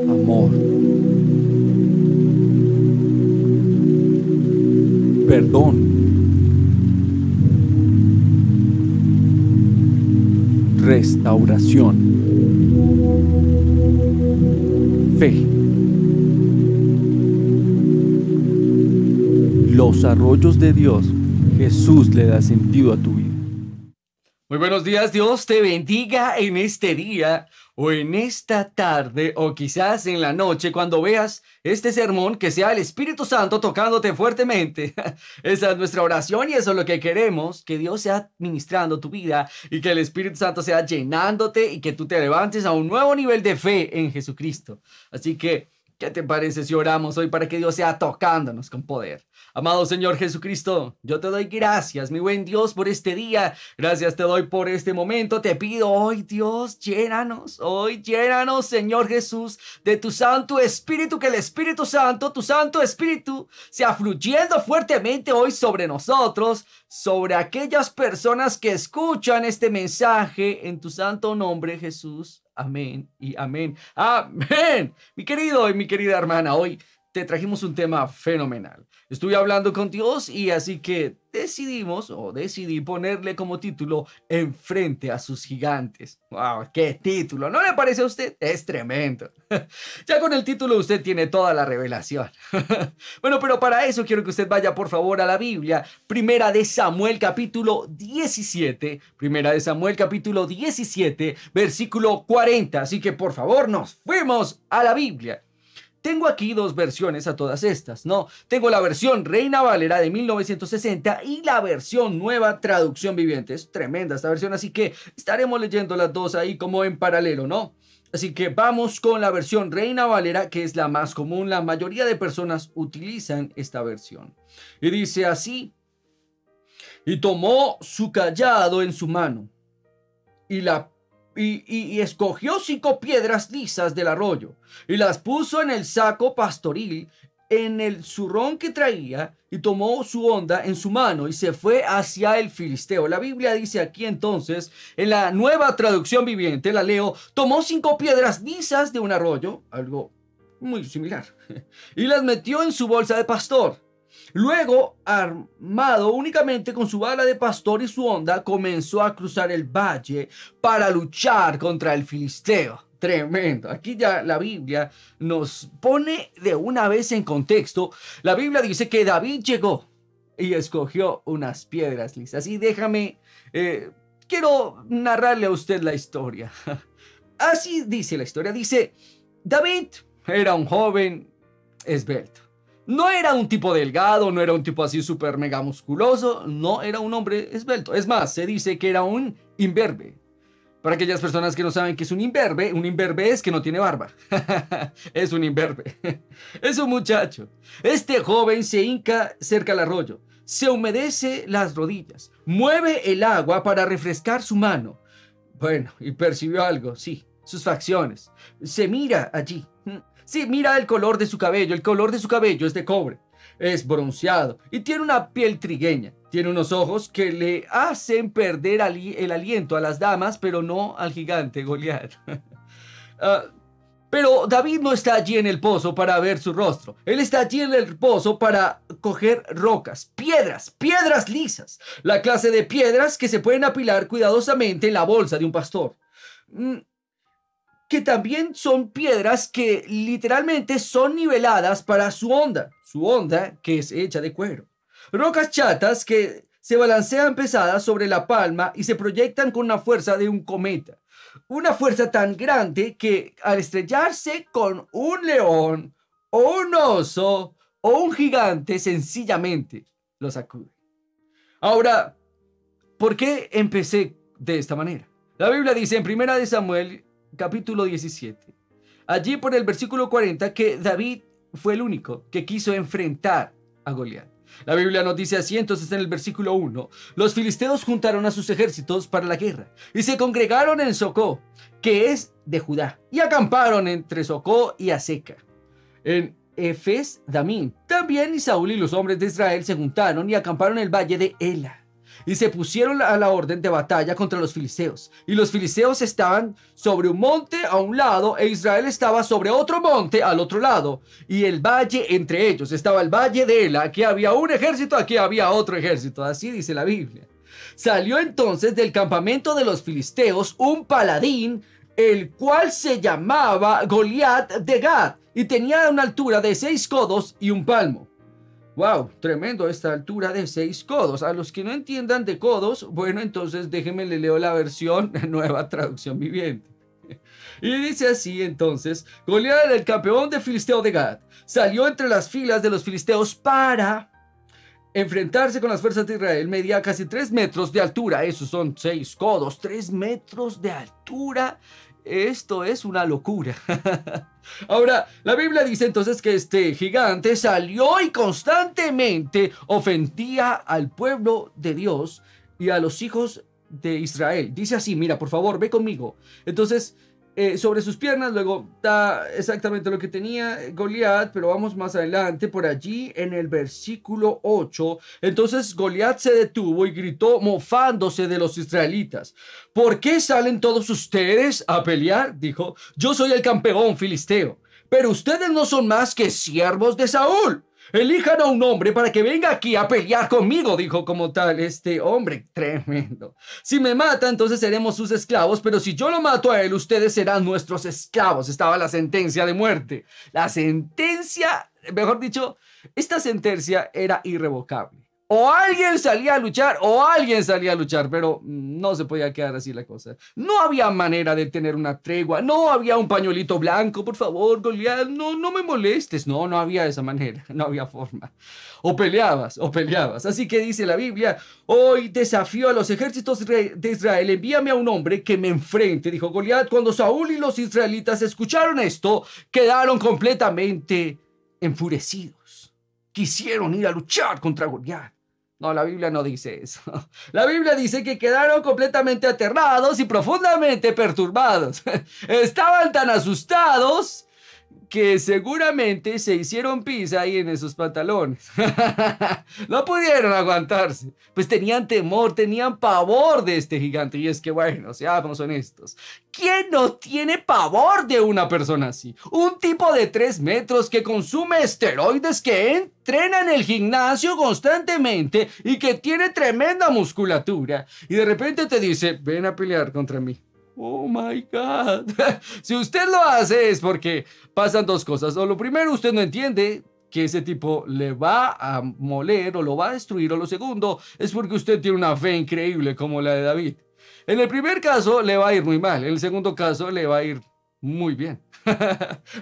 amor, perdón, restauración, fe. Los arroyos de Dios, Jesús le da sentido a tu vida. Muy buenos días, Dios te bendiga en este día o en esta tarde o quizás en la noche cuando veas este sermón, que sea el Espíritu Santo tocándote fuertemente. Esa es nuestra oración y eso es lo que queremos, que Dios sea ministrando tu vida y que el Espíritu Santo sea llenándote y que tú te levantes a un nuevo nivel de fe en Jesucristo. Así que, ¿qué te parece si oramos hoy para que Dios sea tocándonos con poder? Amado Señor Jesucristo, yo te doy gracias, mi buen Dios, por este día. Gracias te doy por este momento. Te pido hoy, Dios, llénanos, Señor Jesús, de tu Santo Espíritu, que el Espíritu Santo, tu Santo Espíritu, sea fluyendo fuertemente hoy sobre nosotros, sobre aquellas personas que escuchan este mensaje en tu santo nombre, Jesús. Amén y amén. Amén. Mi querido y mi querida hermana, hoy te trajimos un tema fenomenal. Estuve hablando con Dios y así que decidí ponerle como título Enfrente a sus gigantes. ¡Wow! ¡Qué título! ¿No le parece a usted? Es tremendo. Ya con el título usted tiene toda la revelación. Bueno, pero para eso quiero que usted vaya por favor a la Biblia. Primera de Samuel capítulo 17. Primera de Samuel capítulo 17, versículo 40. Así que por favor nos fuimos a la Biblia. Tengo aquí dos versiones a todas estas, ¿no? Tengo la versión Reina Valera de 1960 y la versión Nueva Traducción Viviente. Es tremenda esta versión, así que estaremos leyendo las dos ahí como en paralelo, ¿no? Así que vamos con la versión Reina Valera, que es la más común. La mayoría de personas utilizan esta versión. Y dice así: y tomó su cayado en su mano y escogió 5 piedras lisas del arroyo y las puso en el saco pastoril, en el zurrón que traía, y tomó su honda en su mano y se fue hacia el filisteo. La Biblia dice aquí entonces, en la Nueva Traducción Viviente, la leo: tomó 5 piedras lisas de un arroyo, algo muy similar, y las metió en su bolsa de pastor. Luego, armado únicamente con su bala de pastor y su honda, comenzó a cruzar el valle para luchar contra el filisteo. Tremendo. Aquí ya la Biblia nos pone de una vez en contexto. La Biblia dice que David llegó y escogió unas piedras lisas. Y quiero narrarle a usted la historia. Así dice la historia. Dice: David era un joven esbelto. No era un tipo delgado, no era un tipo así súper mega musculoso, no era un hombre esbelto. Es más, se dice que era un imberbe. Para aquellas personas que no saben qué es un imberbe es que no tiene barba. Es un imberbe. Es un muchacho. Este joven se hinca cerca al arroyo, se humedece las rodillas, mueve el agua para refrescar su mano. Bueno, y percibió algo, sí, sus facciones. Se mira allí. Sí, mira el color de su cabello. El color de su cabello es de cobre. Es bronceado y tiene una piel trigueña. Tiene unos ojos que le hacen perder el aliento a las damas, pero no al gigante Goliat. Pero David no está allí en el pozo para ver su rostro. Él está allí en el pozo para coger rocas, piedras lisas. La clase de piedras que se pueden apilar cuidadosamente en la bolsa de un pastor. Que también son piedras que literalmente son niveladas para su honda que es hecha de cuero. Rocas chatas que se balancean pesadas sobre la palma y se proyectan con la fuerza de un cometa. Una fuerza tan grande que al estrellarse con un león o un oso o un gigante sencillamente lo sacude. Ahora, ¿por qué empecé de esta manera? La Biblia dice en Primera de Samuel capítulo 17, allí por el versículo 40, que David fue el único que quiso enfrentar a Goliat. La Biblia nos dice así entonces en el versículo 1: los filisteos juntaron a sus ejércitos para la guerra y se congregaron en Socó, que es de Judá, y acamparon entre Socó y Aseca, en Efes Damín. También Saúl y los hombres de Israel se juntaron y acamparon en el valle de Ela. y se pusieron a la orden de batalla contra los filisteos. Y los filisteos estaban sobre un monte a un lado e Israel estaba sobre otro monte al otro lado. Y el valle entre ellos estaba el valle de Ela. Aquí había un ejército, aquí había otro ejército. Así dice la Biblia. Salió entonces del campamento de los filisteos un paladín, el cual se llamaba Goliat de Gat, y tenía una altura de 6 codos y un palmo. ¡Wow! Tremendo esta altura de 6 codos. A los que no entiendan de codos, bueno, entonces déjenme le leo la versión Nueva Traducción Viviente. Y dice así entonces: Goliat, el campeón de filisteo de Gat, salió entre las filas de los filisteos para enfrentarse con las fuerzas de Israel. Medía casi 3 metros de altura. Esos son 6 codos, 3 metros de altura. Esto es una locura. Ahora, la Biblia dice entonces que este gigante salió y constantemente ofendía al pueblo de Dios y a los hijos de Israel. Dice así, mira, por favor, ve conmigo. Entonces, sobre sus piernas, luego da exactamente lo que tenía Goliat, pero vamos más adelante, por allí en el versículo 8. Entonces Goliat se detuvo y gritó, mofándose de los israelitas: ¿por qué salen todos ustedes a pelear? Dijo, yo soy el campeón filisteo, pero ustedes no son más que siervos de Saúl. Elijan a un hombre para que venga aquí a pelear conmigo, dijo como tal este hombre. Tremendo. Si me mata, entonces seremos sus esclavos, pero si yo lo mato a él, ustedes serán nuestros esclavos. Estaba la sentencia de muerte. La sentencia, mejor dicho, esta sentencia era irrevocable. O alguien salía a luchar o alguien salía a luchar, pero no se podía quedar así la cosa. No había manera de tener una tregua, no había un pañuelito blanco, por favor, Goliat, no me molestes. No había esa manera, no había forma. O peleabas. Así que dice la Biblia, hoy desafío a los ejércitos de Israel, envíame a un hombre que me enfrente, dijo Goliat. Cuando Saúl y los israelitas escucharon esto, quedaron completamente enfurecidos. Quisieron ir a luchar contra Goliat. No, la Biblia no dice eso. La Biblia dice que quedaron completamente aterrados y profundamente perturbados. Estaban tan asustados que seguramente se hicieron pis ahí en esos pantalones. No pudieron aguantarse. Pues tenían temor, tenían pavor de este gigante. Y es que, bueno, seamos honestos, ¿quién no tiene pavor de una persona así? Un tipo de 3 metros que consume esteroides, que entrena en el gimnasio constantemente y que tiene tremenda musculatura. Y de repente te dice, ven a pelear contra mí. Oh my God. Si usted lo hace es porque pasan 2 cosas. O lo primero, usted no entiende que ese tipo le va a moler o lo va a destruir. O lo segundo, es porque usted tiene una fe increíble como la de David. En el primer caso le va a ir muy mal. En el segundo caso le va a ir muy bien.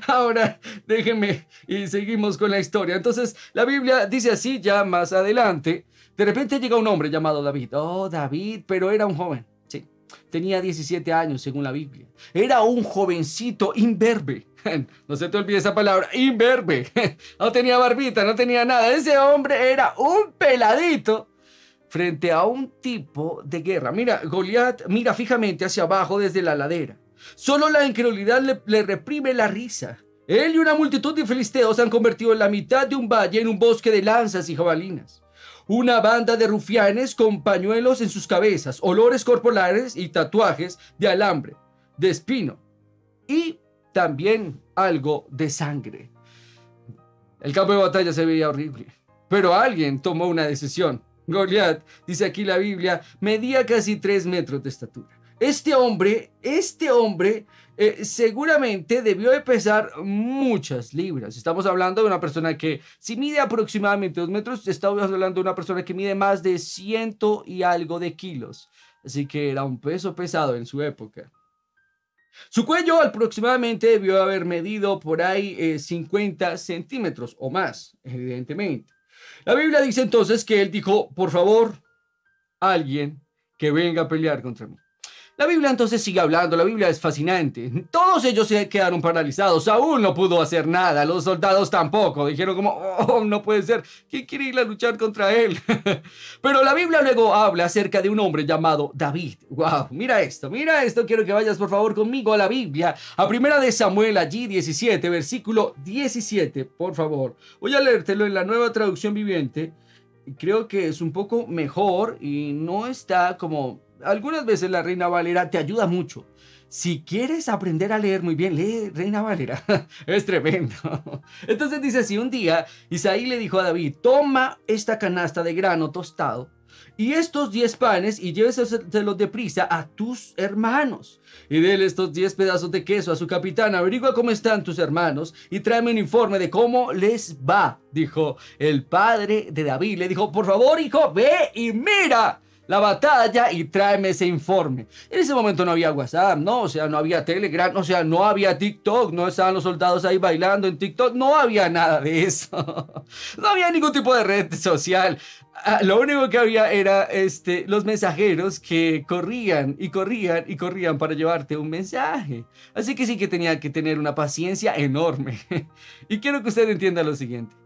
Ahora déjenme y seguimos con la historia. Entonces la Biblia dice así ya más adelante. De repente llega un hombre llamado David. Oh, David, pero era un joven. Tenía 17 años según la Biblia. Era un jovencito imberbe. No se te olvide esa palabra, imberbe. No tenía barbita, no tenía nada. Ese hombre era un peladito frente a un tipo de guerra. Mira, Goliat mira fijamente hacia abajo desde la ladera. Solo la incredulidad le reprime la risa. Él y una multitud de filisteos han convertido la mitad de un valle en un bosque de lanzas y jabalinas. Una banda de rufianes con pañuelos en sus cabezas, olores corporales y tatuajes de alambre, de espino y también algo de sangre. El campo de batalla se veía horrible, pero alguien tomó una decisión. Goliat, dice aquí la Biblia, medía casi 3 metros de estatura. Este hombre seguramente debió de pesar muchas libras. Estamos hablando de una persona que, si mide aproximadamente 2 metros, estamos hablando de una persona que mide más de 100 y algo de kilos. Así que era un peso pesado en su época. Su cuello aproximadamente debió haber medido por ahí 50 centímetros o más, evidentemente. La Biblia dice entonces que él dijo, por favor, alguien que venga a pelear contra mí. La Biblia entonces sigue hablando, la Biblia es fascinante. Todos ellos se quedaron paralizados. Saúl no pudo hacer nada, los soldados tampoco. Dijeron como, oh, no puede ser, ¿quién quiere ir a luchar contra él? Pero la Biblia luego habla acerca de un hombre llamado David. Wow, mira esto, quiero que vayas por favor conmigo a la Biblia. A 1 de Samuel allí 17, versículo 17, por favor. Voy a leértelo en la Nueva Traducción Viviente. creo que es un poco mejor y no está como... Algunas veces la Reina Valera te ayuda mucho. Si quieres aprender a leer muy bien, lee Reina Valera. Es tremendo. Entonces dice así: un día Isaí le dijo a David: toma esta canasta de grano tostado y estos 10 panes y lléveselos deprisa a tus hermanos. Y déle estos 10 pedazos de queso a su capitán. Averigua cómo están tus hermanos y tráeme un informe de cómo les va. Dijo el padre de David. Le dijo: por favor, hijo, ve y mira la batalla y tráeme ese informe. En ese momento no había WhatsApp, ¿no? O sea, no había Telegram, o sea, no había TikTok, no estaban los soldados ahí bailando en TikTok, no había nada de eso. No había ningún tipo de red social. Lo único que había era los mensajeros que corrían y corrían y corrían para llevarte un mensaje. Así que sí que tenía que tener una paciencia enorme. Y quiero que usted entienda lo siguiente.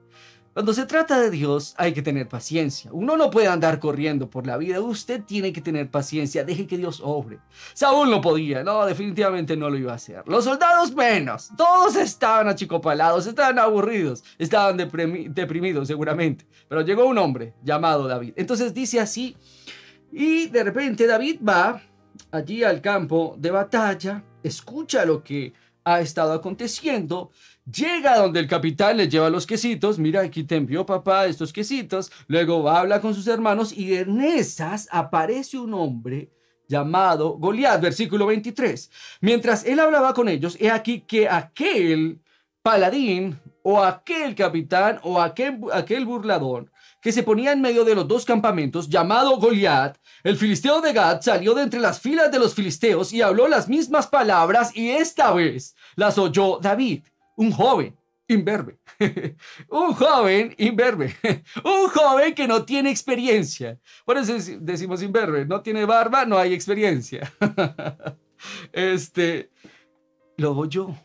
Cuando se trata de Dios hay que tener paciencia. Uno no puede andar corriendo por la vida. Usted tiene que tener paciencia. Deje que Dios obre. Saúl no podía. No, definitivamente no lo iba a hacer. Los soldados menos. Todos estaban achicopalados. Estaban aburridos. Estaban deprimidos seguramente. Pero llegó un hombre llamado David. Entonces dice así. Y de repente David va allí al campo de batalla. Escucha lo que ha estado aconteciendo. Llega donde el capitán le lleva los quesitos. Mira, aquí te envió papá estos quesitos. Luego habla con sus hermanos y en esas aparece un hombre llamado Goliat, versículo 23. Mientras él hablaba con ellos, he aquí que aquel paladín o aquel capitán o aquel burlador que se ponía en medio de los dos campamentos, llamado Goliat, el filisteo de Gat, salió de entre las filas de los filisteos y habló las mismas palabras, y esta vez las oyó David. Un joven imberbe, un joven imberbe, un joven que no tiene experiencia. Por eso decimos imberbe, no tiene barba, no hay experiencia. Lo oyó.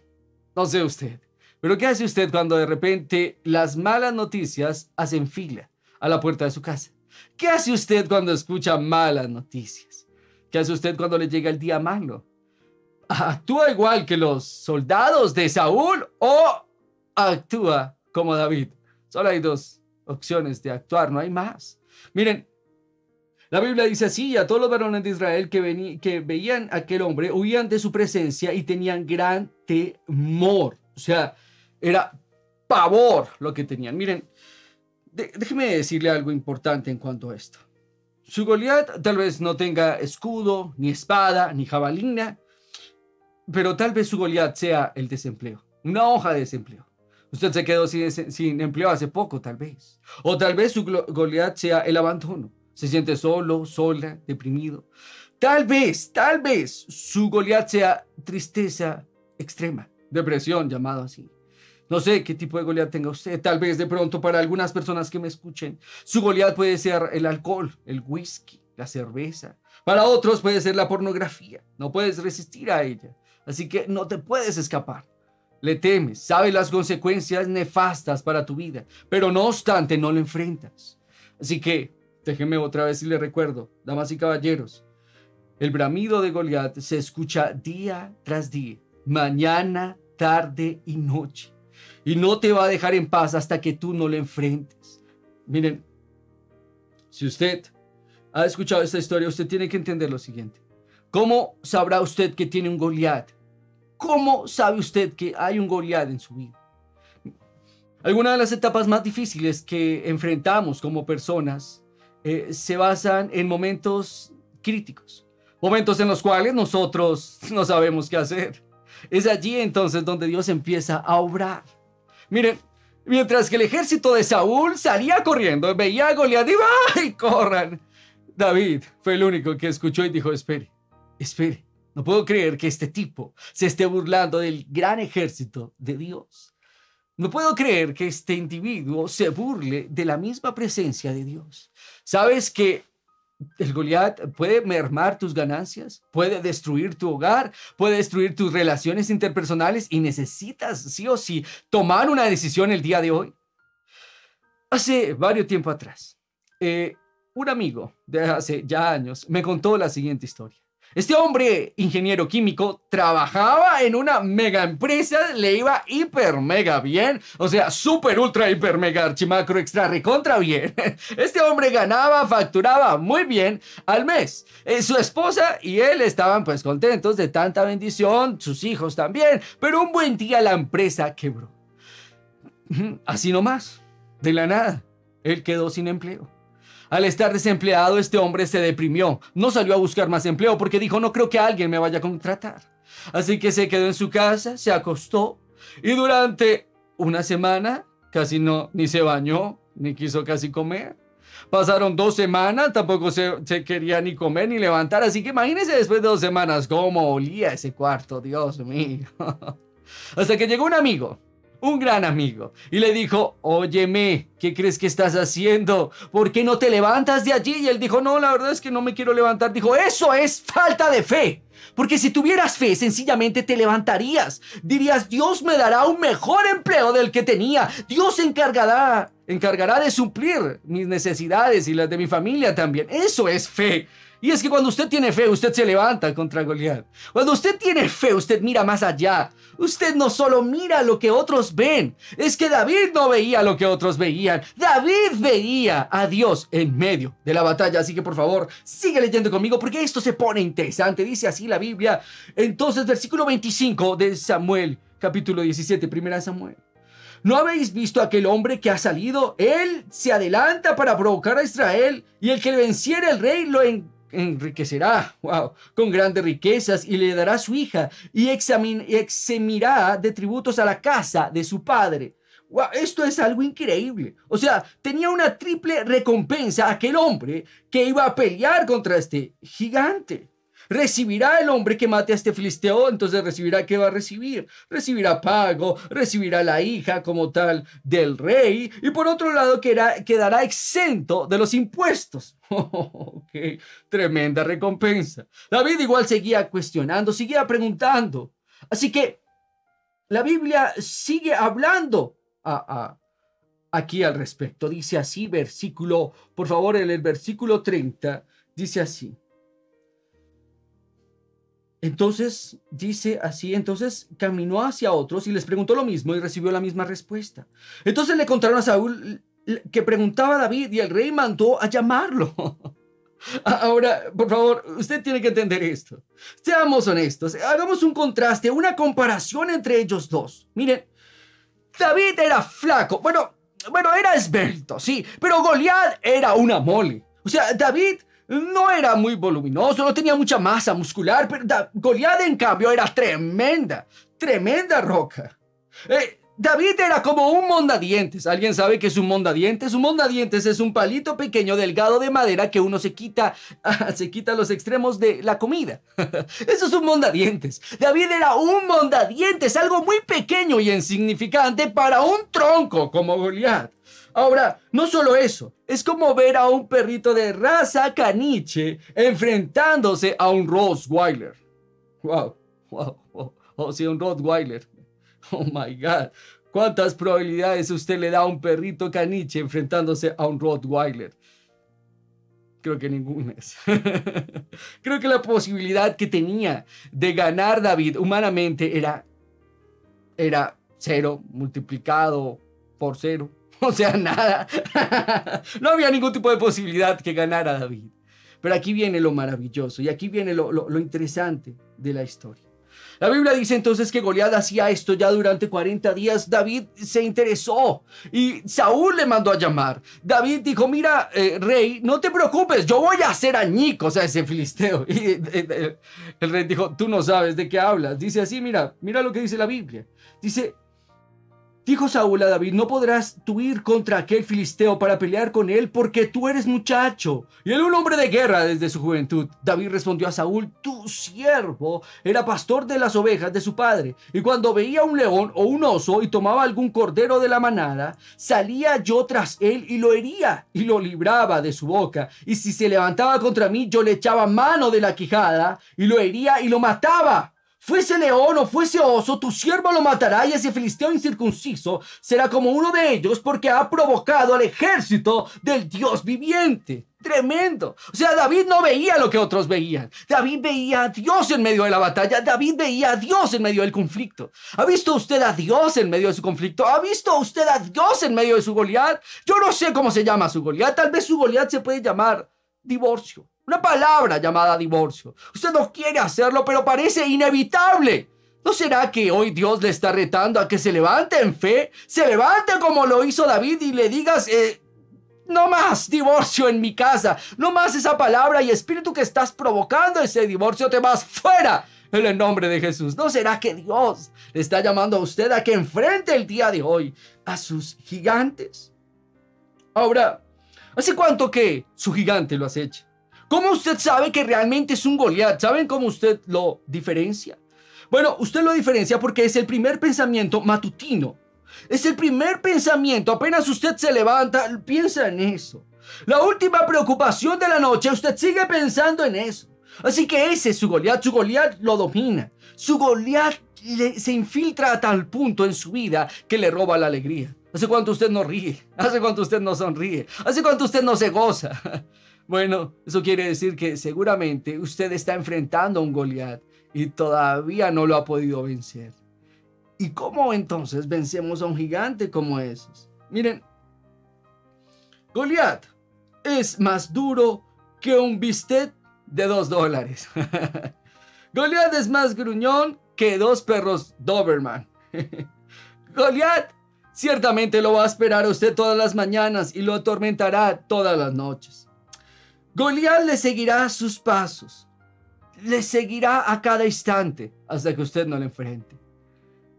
No sé usted, pero ¿qué hace usted cuando de repente las malas noticias hacen fila a la puerta de su casa? ¿Qué hace usted cuando escucha malas noticias? ¿Qué hace usted cuando le llega el día malo? ¿Actúa igual que los soldados de Saúl o actúa como David? Solo hay dos opciones de actuar, no hay más. Miren, la Biblia dice así: a todos los varones de Israel que veían a aquel hombre huían de su presencia y tenían gran temor. O sea, era pavor lo que tenían. Miren, déjeme decirle algo importante en cuanto a esto. Su Goliat tal vez no tenga escudo, ni espada, ni jabalina, pero tal vez su Goliat sea el desempleo, una hoja de desempleo. Usted se quedó sin empleo hace poco, tal vez. O tal vez su Goliat sea el abandono. Se siente solo, sola, deprimido. Tal vez su Goliat sea tristeza extrema, depresión, llamado así. No sé qué tipo de Goliat tenga usted. Tal vez de pronto para algunas personas que me escuchen, su Goliat puede ser el alcohol, el whisky, la cerveza. Para otros puede ser la pornografía. No puedes resistir a ella. Así que no te puedes escapar. Le temes, sabes las consecuencias nefastas para tu vida, pero no obstante no lo enfrentas. Así que déjeme otra vez y le recuerdo, damas y caballeros, el bramido de Goliat se escucha día tras día, mañana, tarde y noche, y no te va a dejar en paz hasta que tú no lo enfrentes. Miren, si usted ha escuchado esta historia, usted tiene que entender lo siguiente. ¿Cómo sabrá usted que tiene un Goliat? ¿Cómo sabe usted que hay un Goliat en su vida? Algunas de las etapas más difíciles que enfrentamos como personas se basan en momentos críticos, momentos en los cuales nosotros no sabemos qué hacer. Es allí entonces donde Dios empieza a obrar. Miren, mientras que el ejército de Saúl salía corriendo, veía a Goliat y ¡ay, corran! David fue el único que escuchó y dijo: espere, no puedo creer que este tipo se esté burlando del gran ejército de Dios. No puedo creer que este individuo se burle de la misma presencia de Dios. ¿Sabes que el Goliat puede mermar tus ganancias? Puede destruir tu hogar, puede destruir tus relaciones interpersonales y necesitas sí o sí tomar una decisión el día de hoy. Hace varios tiempo atrás, un amigo de hace ya años me contó la siguiente historia. Este hombre, ingeniero químico, trabajaba en una mega empresa, le iba hiper mega bien, o sea, super ultra hiper mega archimacro extra recontra bien. Este hombre ganaba, facturaba muy bien al mes. Su esposa y él estaban pues contentos de tanta bendición, sus hijos también, pero un buen día la empresa quebró. Así nomás, de la nada, él quedó sin empleo. Al estar desempleado, este hombre se deprimió. No salió a buscar más empleo porque dijo, no creo que alguien me vaya a contratar. Así que se quedó en su casa, se acostó y durante una semana casi ni se bañó, ni quiso casi comer. Pasaron 2 semanas, tampoco se quería ni comer ni levantar. Así que imagínense después de 2 semanas cómo olía ese cuarto, Dios mío. Hasta que llegó un amigo. Un gran amigo, y le dijo, óyeme, ¿qué crees que estás haciendo? ¿Por qué no te levantas de allí? Y él dijo, no, la verdad es que no me quiero levantar. Dijo, eso es falta de fe, porque si tuvieras fe, sencillamente te levantarías. Dirías, Dios me dará un mejor empleo del que tenía. Dios se encargará de suplir mis necesidades y las de mi familia también. Eso es fe. Y es que cuando usted tiene fe, usted se levanta contra Goliat. Cuando usted tiene fe, usted mira más allá. Usted no solo mira lo que otros ven. Es que David no veía lo que otros veían. David veía a Dios en medio de la batalla. Así que por favor, sigue leyendo conmigo porque esto se pone interesante. Dice así la Biblia. Entonces, versículo 25 de Samuel, capítulo 17, primera Samuel. ¿No habéis visto a aquel hombre que ha salido? Él se adelanta para provocar a Israel, y el que le venciere el rey lo enriquecerá, con grandes riquezas, y le dará su hija, y eximirá de tributos a la casa de su padre. Esto es algo increíble. O sea, tenía una triple recompensa aquel hombre que iba a pelear contra este gigante. Recibirá el hombre que mate a este filisteo, entonces recibirá, ¿qué va a recibir? Recibirá pago, recibirá la hija como tal del rey, y por otro lado quedará exento de los impuestos. ¡Qué tremenda recompensa! David igual seguía cuestionando, seguía preguntando. Así que la Biblia sigue hablando aquí al respecto. Dice así, por favor, en el versículo 30, dice así. Entonces, dice así, entonces caminó hacia otros y les preguntó lo mismo y recibió la misma respuesta. Entonces le contaron a Saúl que preguntaba a David y el rey mandó a llamarlo. Ahora, por favor, usted tiene que entender esto. Seamos honestos, hagamos un contraste, una comparación entre ellos dos. Miren, David era flaco, bueno, era esbelto, sí, pero Goliat era una mole. O sea, David no era muy voluminoso, no tenía mucha masa muscular, pero Goliat en cambio era tremenda roca. David era como un mondadientes. ¿Alguien sabe qué es un mondadientes? Un mondadientes es un palito pequeño delgado de madera que uno se quita los extremos de la comida. Eso es un mondadientes. David era un mondadientes, algo muy pequeño y insignificante para un tronco como Goliat. Ahora, no solo eso, es como ver a un perrito de raza caniche enfrentándose a un Rottweiler. Wow. O sea, un Rottweiler. Oh my God. ¿Cuántas probabilidades usted le da a un perrito caniche enfrentándose a un Rottweiler? Creo que ninguna. Creo que la posibilidad que tenía de ganar David humanamente era 0 multiplicado por 0. O sea, nada. No había ningún tipo de posibilidad que ganara David. Pero aquí viene lo maravilloso y aquí viene lo interesante de la historia. La Biblia dice entonces que Goliat hacía esto ya durante 40 días. David se interesó y Saúl le mandó a llamar. David dijo, mira, rey, no te preocupes, yo voy a hacer añicos a ese filisteo. Y el rey dijo, tú no sabes de qué hablas. Dice así, mira lo que dice la Biblia. Dijo Saúl a David, no podrás tú ir contra aquel filisteo para pelear con él porque tú eres muchacho y él un hombre de guerra desde su juventud. David respondió a Saúl, tu siervo era pastor de las ovejas de su padre, y cuando veía un león o un oso y tomaba algún cordero de la manada, salía yo tras él y lo hería y lo libraba de su boca, y si se levantaba contra mí yo le echaba mano de la quijada y lo hería y lo mataba. Fuese león o fuese oso, tu siervo lo matará, y ese filisteo incircunciso será como uno de ellos porque ha provocado al ejército del Dios viviente. Tremendo. O sea, David no veía lo que otros veían. David veía a Dios en medio de la batalla. David veía a Dios en medio del conflicto. ¿Ha visto usted a Dios en medio de su conflicto? ¿Ha visto usted a Dios en medio de su Goliat? Yo no sé cómo se llama su Goliat. Tal vez su Goliat se puede llamar divorcio. Una palabra llamada divorcio. Usted no quiere hacerlo, pero parece inevitable. ¿No será que hoy Dios le está retando a que se levante en fe? Se levante como lo hizo David y le digas... no más divorcio en mi casa, no más esa palabra y espíritu que estás provocando ese divorcio, te vas fuera en el nombre de Jesús. ¿No será que Dios le está llamando a usted a que enfrente el día de hoy a sus gigantes? Ahora, ¿hace cuánto que su gigante lo acecha? ¿Cómo usted sabe que realmente es un Goliat? ¿Saben cómo usted lo diferencia? Bueno, usted lo diferencia porque es el primer pensamiento matutino. Es el primer pensamiento, apenas usted se levanta, piensa en eso. La última preocupación de la noche, usted sigue pensando en eso. Así que ese es su Goliat lo domina. Su Goliat se infiltra a tal punto en su vida que le roba la alegría. ¿Hace cuánto usted no ríe? ¿Hace cuánto usted no sonríe? ¿Hace cuánto usted no se goza? Bueno, eso quiere decir que seguramente usted está enfrentando a un Goliat y todavía no lo ha podido vencer. ¿Y cómo entonces vencemos a un gigante como esos? Miren, Goliat es más duro que un bistec de $2. Goliat es más gruñón que 2 perros Doberman. Goliat ciertamente lo va a esperar a usted todas las mañanas y lo atormentará todas las noches. Goliat le seguirá sus pasos, le seguirá a cada instante hasta que usted no le enfrente.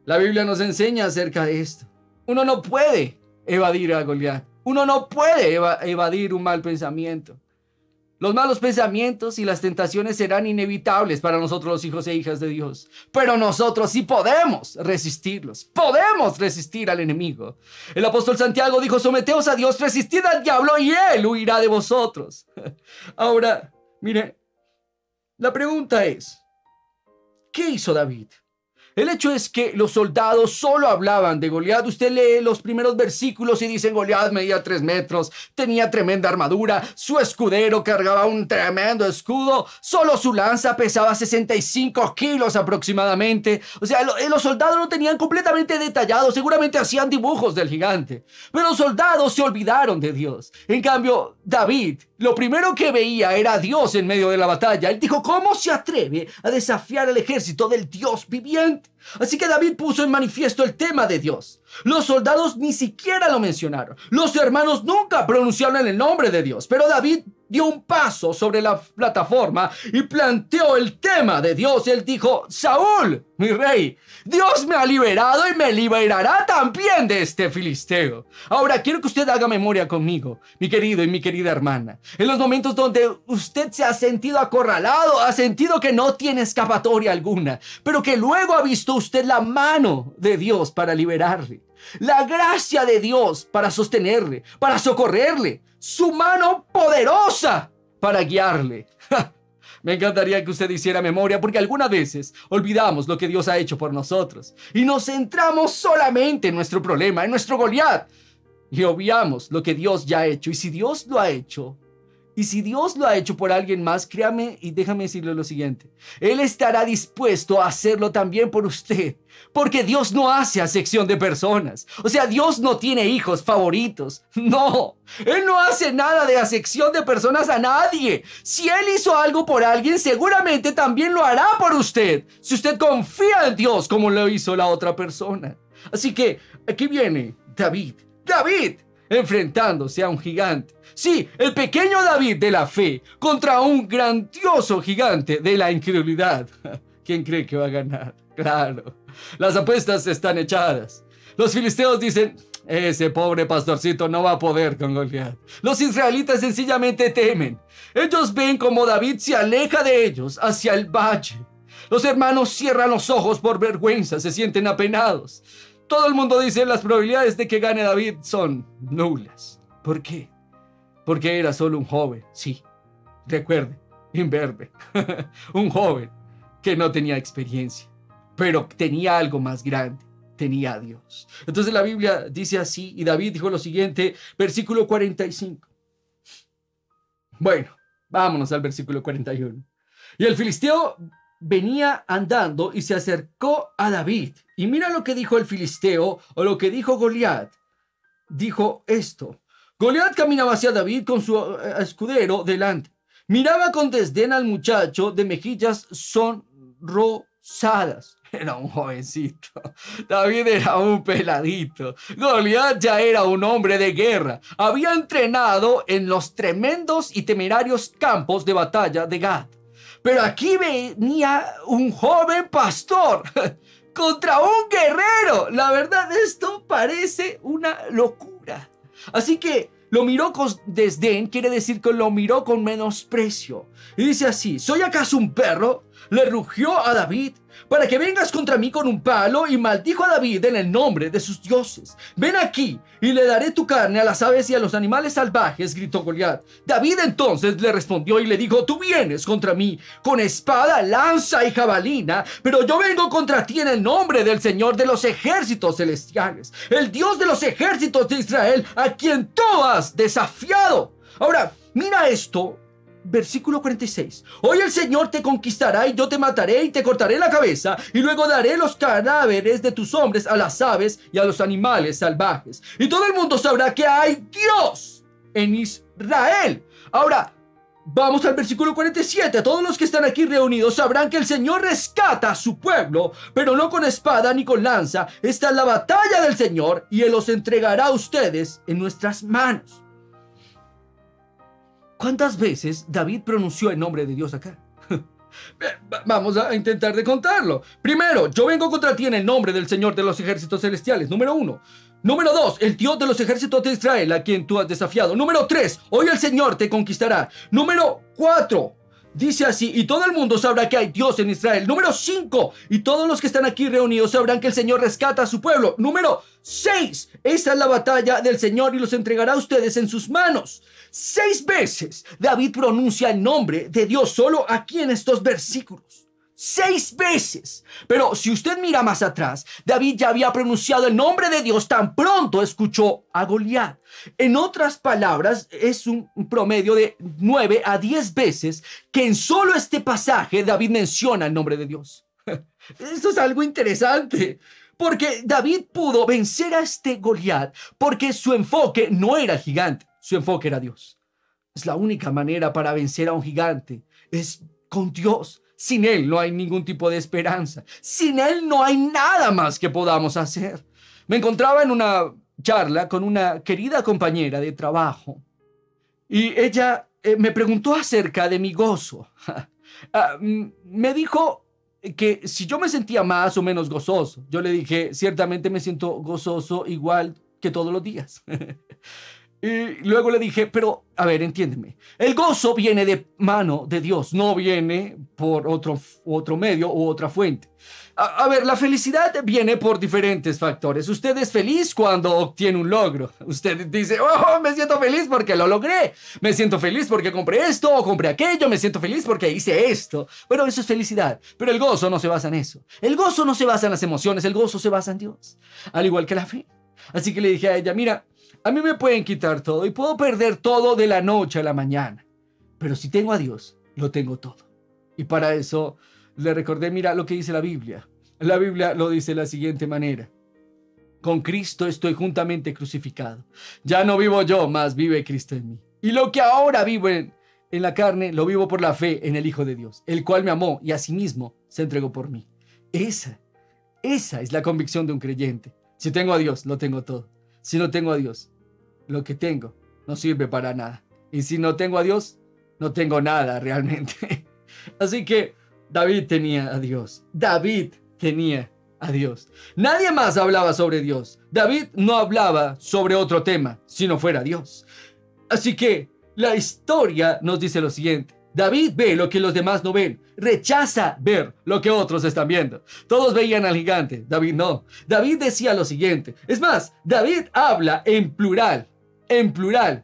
La Biblia nos enseña acerca de esto. Uno no puede evadir a Goliat. Uno no puede evadir un mal pensamiento. Los malos pensamientos y las tentaciones serán inevitables para nosotros los hijos e hijas de Dios. Pero nosotros sí podemos resistirlos. Podemos resistir al enemigo. El apóstol Santiago dijo, someteos a Dios, resistid al diablo y él huirá de vosotros. Ahora, mire, la pregunta es, ¿qué hizo David? El hecho es que los soldados solo hablaban de Goliat. Usted lee los primeros versículos y dicen Goliat medía 3 metros, tenía tremenda armadura, su escudero cargaba un tremendo escudo, solo su lanza pesaba 65 kilos aproximadamente. O sea, los soldados lo tenían completamente detallado, seguramente hacían dibujos del gigante. Pero los soldados se olvidaron de Dios. En cambio, David, lo primero que veía era a Dios en medio de la batalla. Él dijo, ¿cómo se atreve a desafiar el ejército del Dios viviente? Así que David puso en manifiesto el tema de Dios. Los soldados ni siquiera lo mencionaron. Los hermanos nunca pronunciaron el nombre de Dios. Pero David dio un paso sobre la plataforma y planteó el tema de Dios. Él dijo, Saúl, mi rey, Dios me ha liberado y me liberará también de este filisteo. Ahora quiero que usted haga memoria conmigo, mi querido y mi querida hermana. En los momentos donde usted se ha sentido acorralado, ha sentido que no tiene escapatoria alguna, pero que luego ha visto usted la mano de Dios para liberarle. La gracia de Dios para sostenerle, para socorrerle, su mano poderosa para guiarle. Me encantaría que usted hiciera memoria porque algunas veces olvidamos lo que Dios ha hecho por nosotros y nos centramos solamente en nuestro problema, en nuestro Goliat, y obviamos lo que Dios ya ha hecho. Y si Dios lo ha hecho, por alguien más, créame y déjame decirle lo siguiente. Él estará dispuesto a hacerlo también por usted. Porque Dios no hace acepción de personas. O sea, Dios no tiene hijos favoritos. No, Él no hace nada de acepción de personas a nadie. Si Él hizo algo por alguien, seguramente también lo hará por usted. Si usted confía en Dios como lo hizo la otra persona. Así que aquí viene David. David enfrentándose a un gigante. Sí, el pequeño David de la fe contra un grandioso gigante de la incredulidad. ¿Quién cree que va a ganar? Claro, las apuestas están echadas. Los filisteos dicen, ese pobre pastorcito no va a poder con Goliat. Los israelitas sencillamente temen. Ellos ven como David se aleja de ellos hacia el valle. Los hermanos cierran los ojos por vergüenza, se sienten apenados. Todo el mundo dice las probabilidades de que gane David son nulas. ¿Por qué? Porque era solo un joven, sí. Recuerde, imberbe. Un joven que no tenía experiencia, pero tenía algo más grande. Tenía a Dios. Entonces la Biblia dice así, y David dijo lo siguiente, versículo 45. Bueno, vámonos al versículo 41. Y el filisteo venía andando y se acercó a David. Y mira lo que dijo el filisteo, o lo que dijo Goliat. Dijo esto: Goliat caminaba hacia David con su escudero delante. Miraba con desdén al muchacho de mejillas sonrosadas. Era un jovencito. David era un peladito. Goliat ya era un hombre de guerra. Había entrenado en los tremendos y temerarios campos de batalla de Gad. Pero aquí venía un joven pastor contra un guerrero. La verdad, esto parece una locura. Así que lo miró con desdén, quiere decir que lo miró con menosprecio. Y dice así: ¿soy acaso un perro? Le rugió a David para que vengas contra mí con un palo, y maldijo a David en el nombre de sus dioses. Ven aquí y le daré tu carne a las aves y a los animales salvajes, gritó Goliat. David entonces le respondió y le dijo: tú vienes contra mí con espada, lanza y jabalina, pero yo vengo contra ti en el nombre del Señor de los ejércitos celestiales, el Dios de los ejércitos de Israel, a quien tú has desafiado. Ahora, mira esto. Versículo 46. Hoy el Señor te conquistará y yo te mataré y te cortaré la cabeza, y luego daré los cadáveres de tus hombres a las aves y a los animales salvajes. Y todo el mundo sabrá que hay Dios en Israel. Ahora, vamos al versículo 47. Todos los que están aquí reunidos sabrán que el Señor rescata a su pueblo, pero no con espada ni con lanza. Esta es la batalla del Señor, y Él los entregará a ustedes en nuestras manos. ¿Cuántas veces David pronunció el nombre de Dios acá? Vamos a intentar de contarlo. Primero, yo vengo contra ti en el nombre del Señor de los ejércitos celestiales. Número 1. Número 2, el Dios de los ejércitos de Israel, a quien tú has desafiado. Número 3, hoy el Señor te conquistará. Número 4, dice así: y todo el mundo sabrá que hay Dios en Israel. Número 5, y todos los que están aquí reunidos sabrán que el Señor rescata a su pueblo. Número 6, esa es la batalla del Señor y los entregará a ustedes en sus manos. 6 veces David pronuncia el nombre de Dios solo aquí en estos versículos. 6 veces. Pero si usted mira más atrás, David ya había pronunciado el nombre de Dios tan pronto escuchó a Goliat. En otras palabras, es un promedio de 9 a 10 veces que en solo este pasaje David menciona el nombre de Dios. Esto es algo interesante, porque David pudo vencer a este Goliat porque su enfoque no era el gigante, su enfoque era Dios. Es la única manera para vencer a un gigante, es con Dios. Sin Él no hay ningún tipo de esperanza. Sin Él no hay nada más que podamos hacer. Me encontraba en una charla con una querida compañera de trabajo y ella me preguntó acerca de mi gozo. Me dijo que si yo me sentía más o menos gozoso. Yo le dije: ciertamente me siento gozoso igual que todos los días. Y luego le dije: pero, a ver, entiéndeme. El gozo viene de mano de Dios, no viene por otro medio u otra fuente. A ver, la felicidad viene por diferentes factores. Usted es feliz cuando obtiene un logro. Usted dice: oh, me siento feliz porque lo logré. Me siento feliz porque compré esto o compré aquello. Me siento feliz porque hice esto. Bueno, eso es felicidad. Pero el gozo no se basa en eso. El gozo no se basa en las emociones. El gozo se basa en Dios. Al igual que la fe. Así que le dije a ella: mira, a mí me pueden quitar todo y puedo perder todo de la noche a la mañana, pero si tengo a Dios, lo tengo todo. Y para eso le recordé: mira lo que dice la Biblia. La Biblia lo dice de la siguiente manera: con Cristo estoy juntamente crucificado. Ya no vivo yo, mas vive Cristo en mí. Y lo que ahora vivo en la carne, lo vivo por la fe en el Hijo de Dios, el cual me amó y asimismo se entregó por mí. Esa es la convicción de un creyente. Si tengo a Dios, lo tengo todo. Si no tengo a Dios, lo que tengo no sirve para nada. Y si no tengo a Dios, no tengo nada realmente. Así que David tenía a Dios. David tenía a Dios. Nadie más hablaba sobre Dios. David no hablaba sobre otro tema si no fuera Dios. Así que la historia nos dice lo siguiente: David ve lo que los demás no ven. Rechaza ver lo que otros están viendo. Todos veían al gigante, David no. David decía lo siguiente. Es más, David habla en plural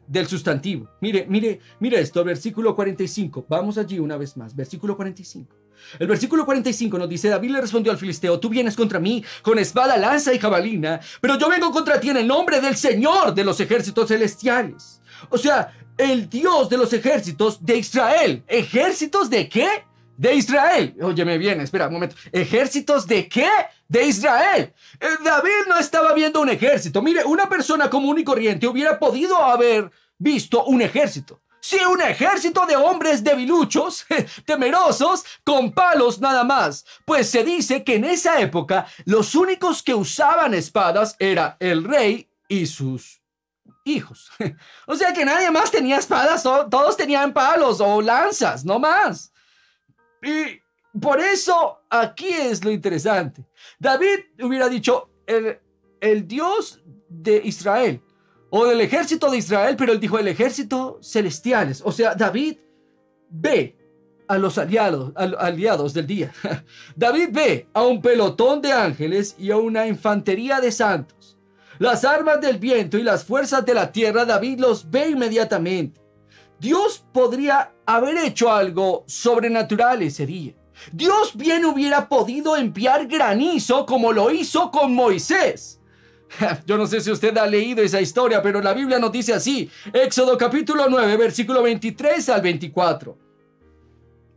del sustantivo. Mire esto, versículo 45. Vamos allí una vez más, versículo 45. El versículo 45 nos dice: David le respondió al filisteo: tú vienes contra mí con espada, lanza y jabalina, pero yo vengo contra ti en el nombre del Señor de los ejércitos celestiales. O sea, el Dios de los ejércitos de Israel. ¿Ejércitos de qué? De Israel. Óyeme bien, espera un momento. ¿Ejércitos de qué? De Israel. David no estaba viendo un ejército. Mire, una persona común y corriente hubiera podido haber visto un ejército. Sí, un ejército de hombres debiluchos, temerosos, con palos nada más. Pues se dice que en esa época los únicos que usaban espadas era el rey y sus hijos. O sea que nadie más tenía espadas, todos tenían palos o lanzas, no más. Y por eso aquí es lo interesante. David hubiera dicho el Dios de Israel o del ejército de Israel, pero él dijo el ejército celestiales. O sea, David ve a los aliados del día. David ve a un pelotón de ángeles y a una infantería de santos. Las armas del viento y las fuerzas de la tierra, David los ve inmediatamente. Dios podría haber hecho algo sobrenatural ese día. Dios bien hubiera podido enviar granizo como lo hizo con Moisés. Yo no sé si usted ha leído esa historia, pero la Biblia nos dice así. Éxodo capítulo 9, versículo 23 al 24.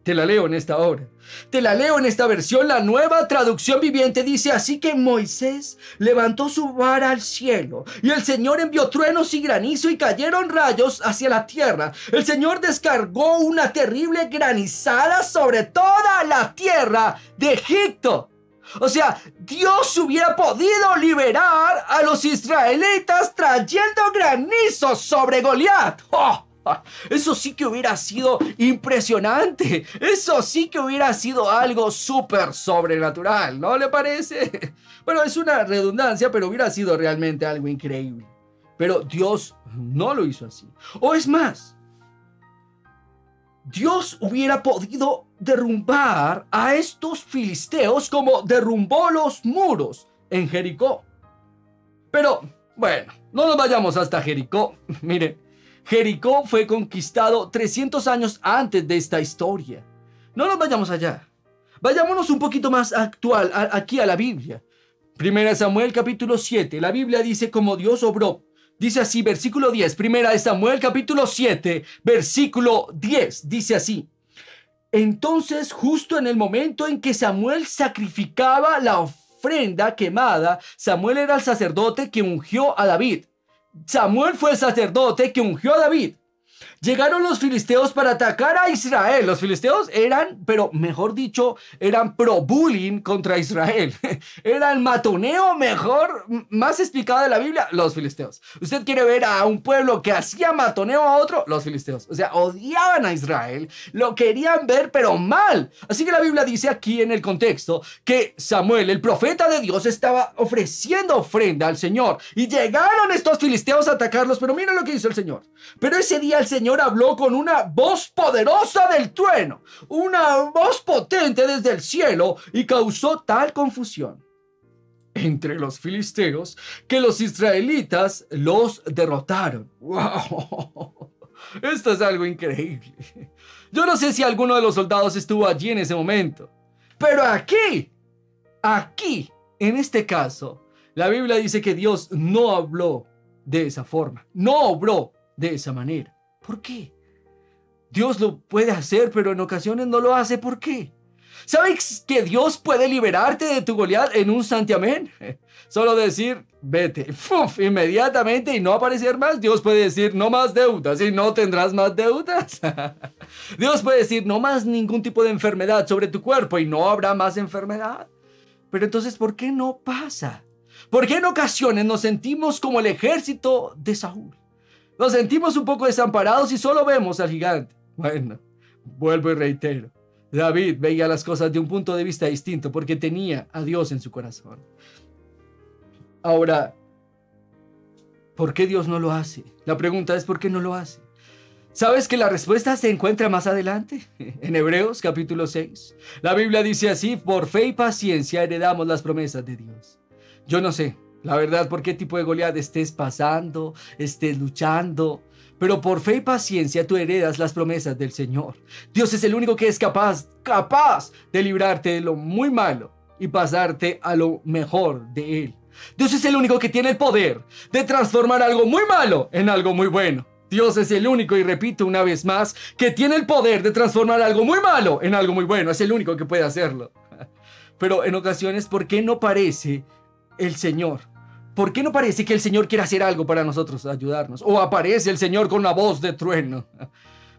Te la leo en esta hora. Te la leo en esta versión. La Nueva Traducción Viviente dice: así que Moisés levantó su vara al cielo, y el Señor envió truenos y granizo, y cayeron rayos hacia la tierra. El Señor descargó una terrible granizada sobre toda la tierra de Egipto. O sea, Dios hubiera podido liberar a los israelitas trayendo granizo sobre Goliat. ¡Oh! Eso sí que hubiera sido impresionante. Eso sí que hubiera sido algo súper sobrenatural, ¿no le parece? Bueno, es una redundancia, pero hubiera sido realmente algo increíble. Pero Dios no lo hizo así. O es más, Dios hubiera podido derrumbar a estos filisteos como derrumbó los muros en Jericó. Pero, bueno, no nos vayamos hasta Jericó. Miren, Jericó fue conquistado 300 años antes de esta historia. No nos vayamos allá. Vayámonos un poquito más actual, aquí a la Biblia. 1 Samuel capítulo 7. La Biblia dice cómo Dios obró. Dice así, versículo 10. 1 Samuel capítulo 7, versículo 10. Dice así: entonces, justo en el momento en que Samuel sacrificaba la ofrenda quemada, Samuel era el sacerdote que ungió a David. Samuel fue el sacerdote que ungió a David. Llegaron los filisteos para atacar a Israel. Los filisteos eran, pero mejor dicho, eran pro-bullying contra Israel. Era el matoneo mejor, más explicado de la Biblia, los filisteos. ¿Usted quiere ver a un pueblo que hacía matoneo a otro? Los filisteos. O sea, odiaban a Israel, lo querían ver, pero mal. Así que la Biblia dice aquí en el contexto que Samuel, el profeta de Dios, estaba ofreciendo ofrenda al Señor. Y llegaron estos filisteos a atacarlos, pero mira lo que hizo el Señor. Pero ese día el Señor habló con una voz poderosa del trueno, una voz potente desde el cielo, y causó tal confusión entre los filisteos que los israelitas los derrotaron. ¡Wow! Esto es algo increíble. Yo no sé si alguno de los soldados estuvo allí en ese momento, pero aquí, en este caso, la Biblia dice que Dios no habló de esa forma, no obró de esa manera. ¿Por qué? Dios lo puede hacer, pero en ocasiones no lo hace. ¿Por qué? ¿Sabes que Dios puede liberarte de tu Goliat en un santiamén? Solo decir, vete, ¡fuf!, inmediatamente, y no aparecer más. Dios puede decir, no más deudas, y no tendrás más deudas. Dios puede decir, no más ningún tipo de enfermedad sobre tu cuerpo, y no habrá más enfermedad. Pero entonces, ¿por qué no pasa? ¿Por qué en ocasiones nos sentimos como el ejército de Saúl? Nos sentimos un poco desamparados y solo vemos al gigante. Bueno, vuelvo y reitero. David veía las cosas de un punto de vista distinto porque tenía a Dios en su corazón. Ahora, ¿por qué Dios no lo hace? La pregunta es ¿por qué no lo hace? ¿Sabes que la respuesta se encuentra más adelante? En Hebreos capítulo 6. La Biblia dice así: por fe y paciencia heredamos las promesas de Dios. Yo no sé, la verdad, por qué tipo de Goliat estés pasando, estés luchando, pero por fe y paciencia tú heredas las promesas del Señor. Dios es el único que es capaz de librarte de lo muy malo y pasarte a lo mejor de Él. Dios es el único que tiene el poder de transformar algo muy malo en algo muy bueno. Dios es el único, y repito una vez más, que tiene el poder de transformar algo muy malo en algo muy bueno. Es el único que puede hacerlo. Pero en ocasiones, ¿por qué no parece el Señor? ¿Por qué no parece que el Señor quiere hacer algo para nosotros, ayudarnos? O aparece el Señor con una voz de trueno.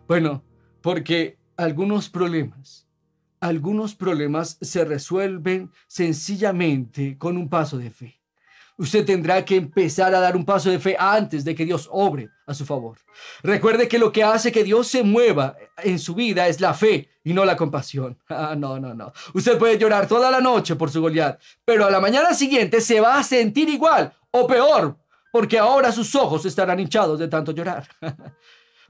Bueno, porque algunos problemas se resuelven sencillamente con un paso de fe. Usted tendrá que empezar a dar un paso de fe antes de que Dios obre a su favor. Recuerde que lo que hace que Dios se mueva en su vida es la fe y no la compasión. No. Usted puede llorar toda la noche por su Goliat, pero a la mañana siguiente se va a sentir igual o peor, porque ahora sus ojos estarán hinchados de tanto llorar.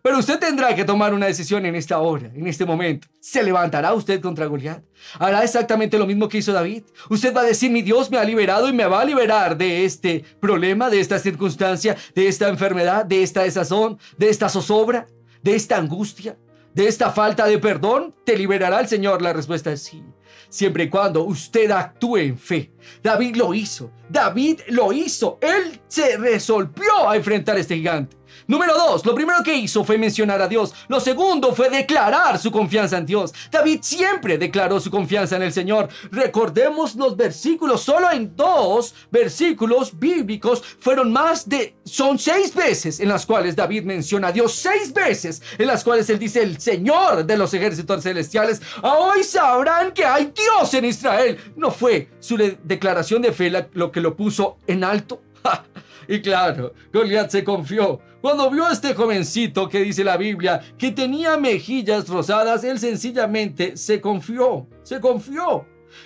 Pero usted tendrá que tomar una decisión en esta hora, en este momento. ¿Se levantará usted contra Goliat? ¿Hará exactamente lo mismo que hizo David? Usted va a decir: mi Dios me ha liberado y me va a liberar de este problema, de esta circunstancia, de esta enfermedad, de esta desazón, de esta zozobra, de esta angustia, de esta falta de perdón. ¿Te liberará el Señor? La respuesta es sí, siempre y cuando usted actúe en fe. David lo hizo. Él se resolvió a enfrentar a este gigante. Número 2, lo primero que hizo fue mencionar a Dios. Lo segundo fue declarar su confianza en Dios. David siempre declaró su confianza en el Señor. Recordemos los versículos, solo en 2 versículos bíblicos son 6 veces en las cuales David menciona a Dios, 6 veces en las cuales él dice: el Señor de los ejércitos celestiales. Hoy sabrán que hay Dios en Israel. ¿No fue su declaración de fe lo que lo puso en alto? Y claro, Goliat se confió. Cuando vio a este jovencito que dice la Biblia que tenía mejillas rosadas, él sencillamente se confió.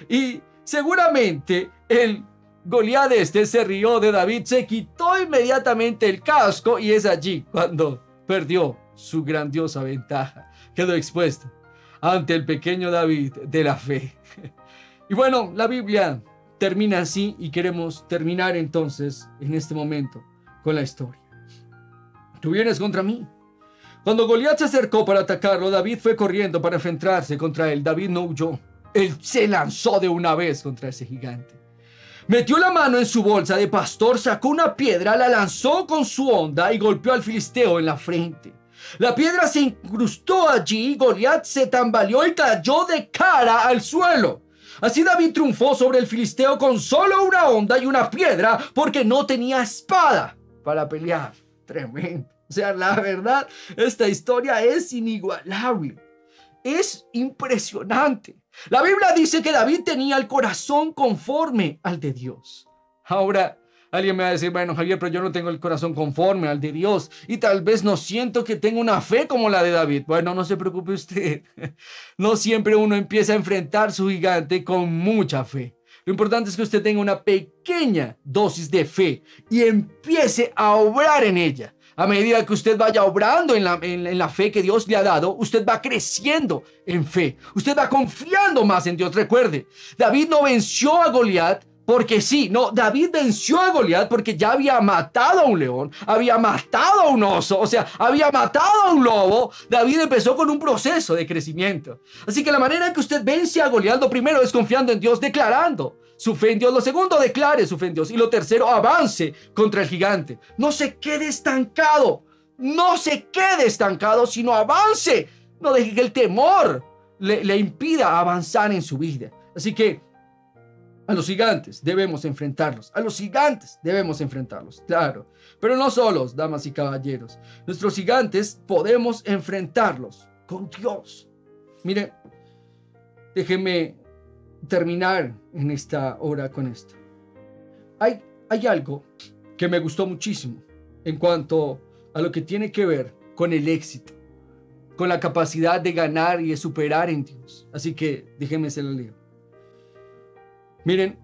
Y seguramente el Goliat se rió de David, se quitó inmediatamente el casco, y es allí cuando perdió su grandiosa ventaja. Quedó expuesto ante el pequeño David de la fe. Y bueno, la Biblia termina así, y queremos terminar entonces en este momento con la historia. Tú vienes contra mí. Cuando Goliat se acercó para atacarlo, David fue corriendo para enfrentarse contra él. David no huyó. Él se lanzó de una vez contra ese gigante. Metió la mano en su bolsa de pastor, sacó una piedra, la lanzó con su honda y golpeó al filisteo en la frente. La piedra se incrustó allí, Goliat se tambaleó y cayó de cara al suelo. Así David triunfó sobre el filisteo con solo una honda y una piedra, porque no tenía espada para pelear. Tremendo. O sea, la verdad, esta historia es inigualable. Es impresionante. La Biblia dice que David tenía el corazón conforme al de Dios. Ahora, alguien me va a decir: bueno, Javier, pero yo no tengo el corazón conforme al de Dios, y tal vez no siento que tengo una fe como la de David. Bueno, no se preocupe usted. No siempre uno empieza a enfrentar su gigante con mucha fe. Lo importante es que usted tenga una pequeña dosis de fe y empiece a obrar en ella. A medida que usted vaya obrando en la fe que Dios le ha dado, usted va creciendo en fe. Usted va confiando más en Dios. Recuerde, David no venció a Goliat porque sí. No, David venció a Goliat porque ya había matado a un león, había matado a un oso, o sea, había matado a un lobo. David empezó con un proceso de crecimiento. Así que la manera en que usted vence a Goliat, lo primero es confiando en Dios, declarando su fe en Dios. Lo segundo, declare su fe en Dios. Y lo tercero, avance contra el gigante. No se quede estancado. No se quede estancado, sino avance. No deje que el temor le impida avanzar en su vida. Así que a los gigantes debemos enfrentarlos. Claro. Pero no solos, damas y caballeros. Nuestros gigantes podemos enfrentarlos con Dios. Mire, déjeme terminar en esta hora con esto. Hay algo que me gustó muchísimo en cuanto a lo que tiene que ver con el éxito, con la capacidad de ganar y de superar en Dios. Así que déjenme se lo leo. Miren,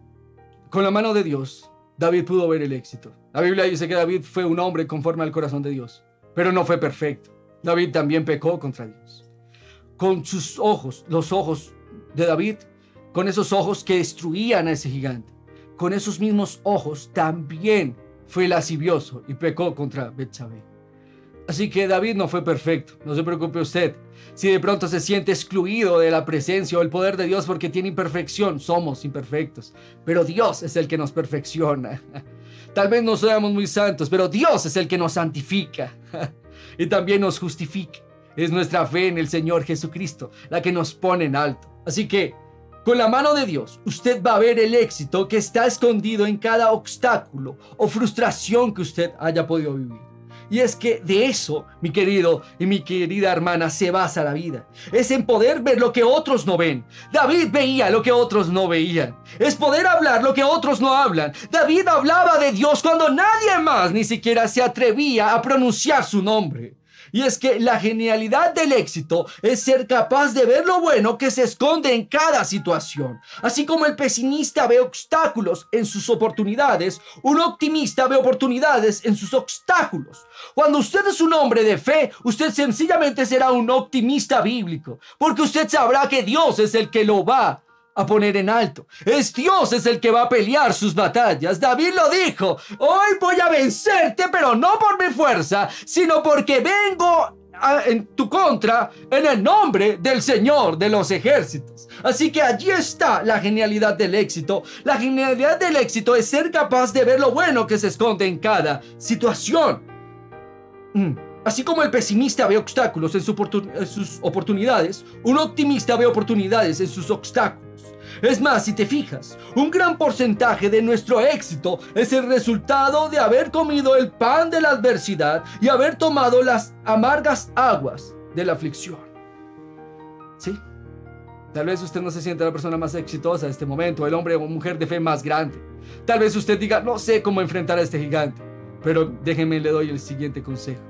con la mano de Dios, David pudo ver el éxito. La Biblia dice que David fue un hombre conforme al corazón de Dios, pero no fue perfecto. David también pecó contra Dios. Con sus ojos, los ojos de David, con esos ojos que destruían a ese gigante, con esos mismos ojos también fue lascivioso y pecó contra Betsabé. Así que David no fue perfecto, no se preocupe usted. Si de pronto se siente excluido de la presencia o el poder de Dios porque tiene imperfección, somos imperfectos, pero Dios es el que nos perfecciona. Tal vez no seamos muy santos, pero Dios es el que nos santifica. y también nos justifique. Es nuestra fe en el Señor Jesucristo la que nos pone en alto. Así que, con la mano de Dios, usted va a ver el éxito que está escondido en cada obstáculo o frustración que usted haya podido vivir. Y es que de eso, mi querido y mi querida hermana, se basa la vida. Es en poder ver lo que otros no ven. David veía lo que otros no veían. Es poder hablar lo que otros no hablan. David hablaba de Dios cuando nadie más ni siquiera se atrevía a pronunciar su nombre. Y es que la genialidad del éxito es ser capaz de ver lo bueno que se esconde en cada situación. Así como el pesimista ve obstáculos en sus oportunidades, un optimista ve oportunidades en sus obstáculos. Cuando usted es un hombre de fe, usted sencillamente será un optimista bíblico, porque usted sabrá que Dios es el que lo va a poner en alto. Es Dios es el que va a pelear sus batallas. David lo dijo: hoy voy a vencerte, pero no por mi fuerza, sino porque vengo en tu contra en el nombre del Señor de los ejércitos. Así que allí está la genialidad del éxito. La genialidad del éxito es ser capaz de ver lo bueno que se esconde en cada situación. Así como el pesimista ve obstáculos en sus oportunidades, un optimista ve oportunidades en sus obstáculos. Es más, si te fijas, un gran porcentaje de nuestro éxito es el resultado de haber comido el pan de la adversidad y haber tomado las amargas aguas de la aflicción. ¿Sí? Tal vez usted no se sienta la persona más exitosa de este momento, el hombre o mujer de fe más grande. Tal vez usted diga: no sé cómo enfrentar a este gigante. Pero déjeme, le doy el siguiente consejo.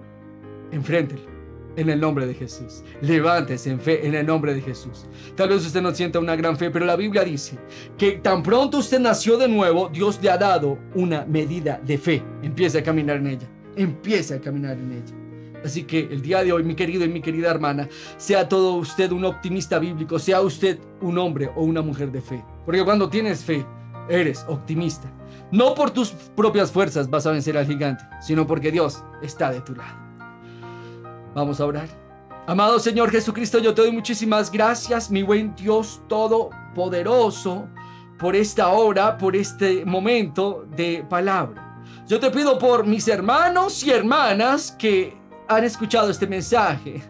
Enfréntelo en el nombre de Jesús. Levántese en fe en el nombre de Jesús. Tal vez usted no sienta una gran fe, pero la Biblia dice que tan pronto usted nació de nuevo, Dios le ha dado una medida de fe. Empiece a caminar en ella. Empiece a caminar en ella. Así que el día de hoy, mi querido y mi querida hermana, sea todo usted un optimista bíblico, sea usted un hombre o una mujer de fe. Porque cuando tienes fe, eres optimista. No por tus propias fuerzas vas a vencer al gigante, sino porque Dios está de tu lado. Vamos a orar. Amado Señor Jesucristo, yo te doy muchísimas gracias, mi buen Dios todopoderoso, por esta hora, por este momento de palabra. Yo te pido por mis hermanos y hermanas que han escuchado este mensaje.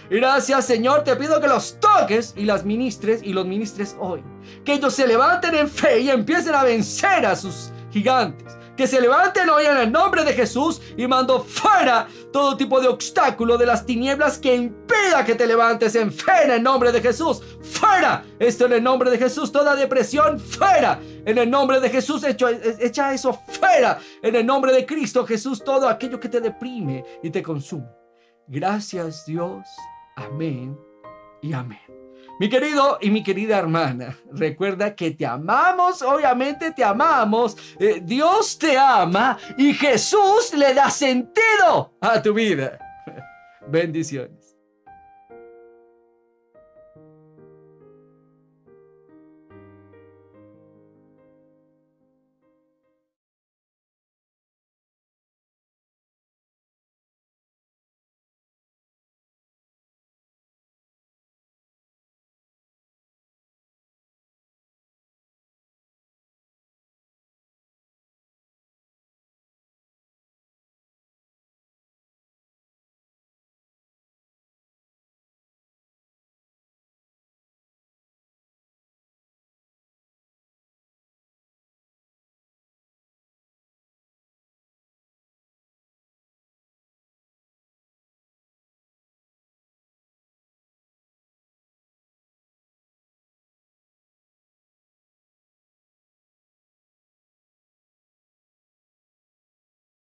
Gracias, Señor, te pido que los toques y las ministres y los ministres hoy. Que ellos se levanten en fe y empiecen a vencer a sus gigantes. Que se levanten hoy en el nombre de Jesús y mando fuera todo tipo de obstáculo de las tinieblas que impida que te levantes en fe en el nombre de Jesús. ¡Fuera! Esto en el nombre de Jesús. Toda depresión, fuera. En el nombre de Jesús, echa eso fuera. En el nombre de Cristo Jesús, todo aquello que te deprime y te consume. Gracias, Dios. Amén y amén. Mi querido y mi querida hermana, recuerda que te amamos, obviamente te amamos, Dios te ama y Jesús le da sentido a tu vida. Bendiciones.